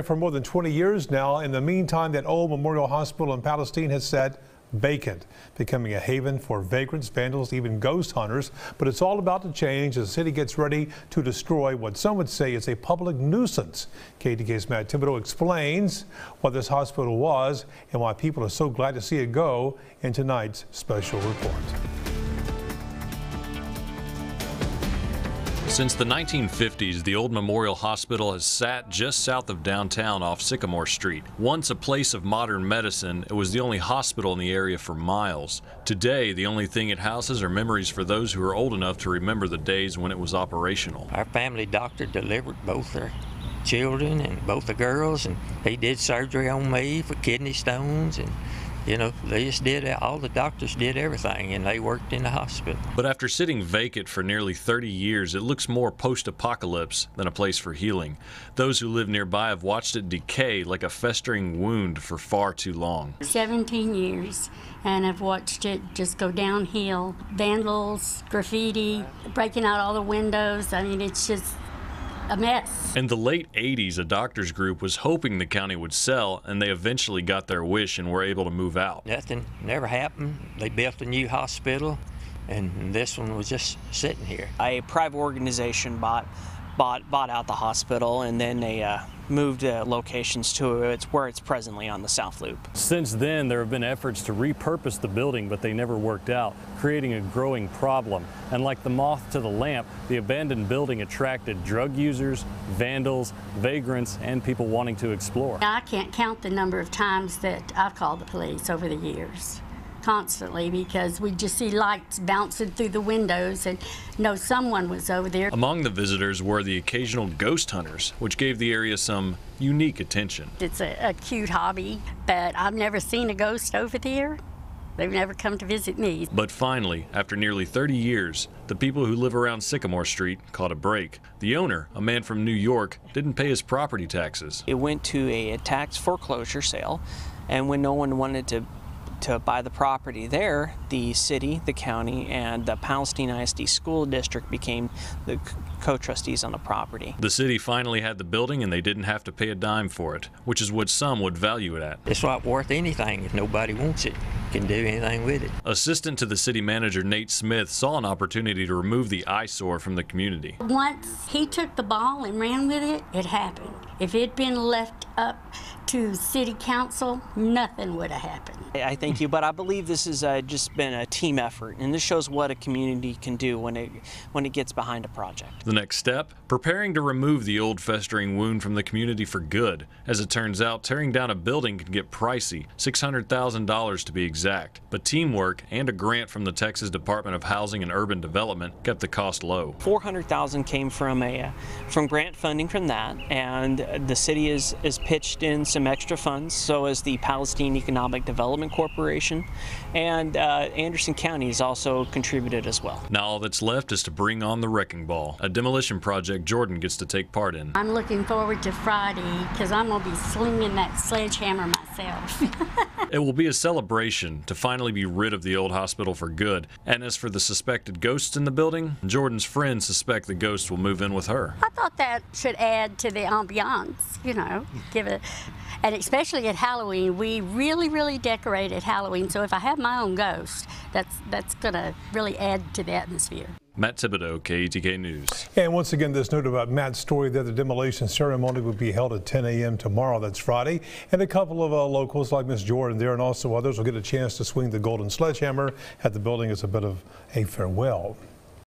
For more than 20 years now. In the meantime, that old Memorial Hospital in Palestine has sat vacant, becoming a haven for vagrants, vandals, even ghost hunters. But it's all about to change as the city gets ready to destroy what some would say is a public nuisance. KETK's Matt Thibodeau explains what this hospital was and why people are so glad to see it go in tonight's special report. Since the 1950s, the old Memorial Hospital has sat just south of downtown off Sycamore Street. Once a place of modern medicine, it was the only hospital in the area for miles. Today, the only thing it houses are memories for those who are old enough to remember the days when it was operational. Our family doctor delivered both their children and both the girls, and he did surgery on me for kidney stones, and you know, they just did, all the doctors did everything, and they worked in the hospital. But after sitting vacant for nearly 30 years, it looks more post-apocalypse than a place for healing. Those who live nearby have watched it decay like a festering wound for far too long. 17 years, and I've watched it just go downhill. Vandals, graffiti, breaking out all the windows. I mean, it's just a mess. In the late 80s, a doctors group was hoping the county would sell, and they eventually got their wish and were able to move out. Nothing never happened. They built a new hospital, and this one was just sitting here. A private organization bought out the hospital, and then they moved locations to where it's presently on the South Loop. Since then, there have been efforts to repurpose the building, but they never worked out, creating a growing problem. And like the moth to the lamp, the abandoned building attracted drug users, vandals, vagrants, and people wanting to explore. I can't count the number of times that I've called the police over the years. Constantly, because we just see lights bouncing through the windows and know someone was over there. Among the visitors were the occasional ghost hunters, which gave the area some unique attention. It's a cute hobby, but I've never seen a ghost over there. They've never come to visit me. But finally, after nearly 30 years, the people who live around Sycamore Street caught a break. The owner, a man from New York, didn't pay his property taxes. It went to a tax foreclosure sale, and when no one wanted to buy the property there, the city, the county, and the Palestine ISD School District became the co-trustees on the property. The city finally had the building, and they didn't have to pay a dime for it, which is what some would value it at. It's not worth anything if nobody wants it. Can do anything with it. Assistant to the city manager Nate Smith saw an opportunity to remove the eyesore from the community. Once he took the ball and ran with it, it happened. If it had been left up to city council, nothing would have happened. I thank you, but I believe this has just been a team effort, and this shows what a community can do when it gets behind a project. The next step, preparing to remove the old festering wound from the community for good. As it turns out, tearing down a building can get pricey, $600,000 to be exact. But teamwork and a grant from the Texas Department of Housing and Urban Development kept the cost low. $400,000 came from grant funding from that, and the city is pitched in some extra funds, so is the Palestine Economic Development Corporation, and Anderson County has also contributed as well. Now all that's left is to bring on the wrecking ball, a demolition project Jordan gets to take part in. I'm looking forward to Friday because I'm going to be slinging that sledgehammer myself. It will be a celebration to finally be rid of the old hospital for good. And as for the suspected ghosts in the building, Jordan's friends suspect the ghosts will move in with her. I thought that should add to the ambiance, you know, give it, and especially at Halloween, we really decorate at Halloween. So if I have my own ghost, that's going to really add to the atmosphere. Matt Thibodeau, KETK News. And once again, this note about Matt's story that the demolition ceremony will be held at 10 a.m. tomorrow. That's Friday. And a couple of locals like Miss Jordan there and also others will get a chance to swing the golden sledgehammer at the building as a bit of a farewell.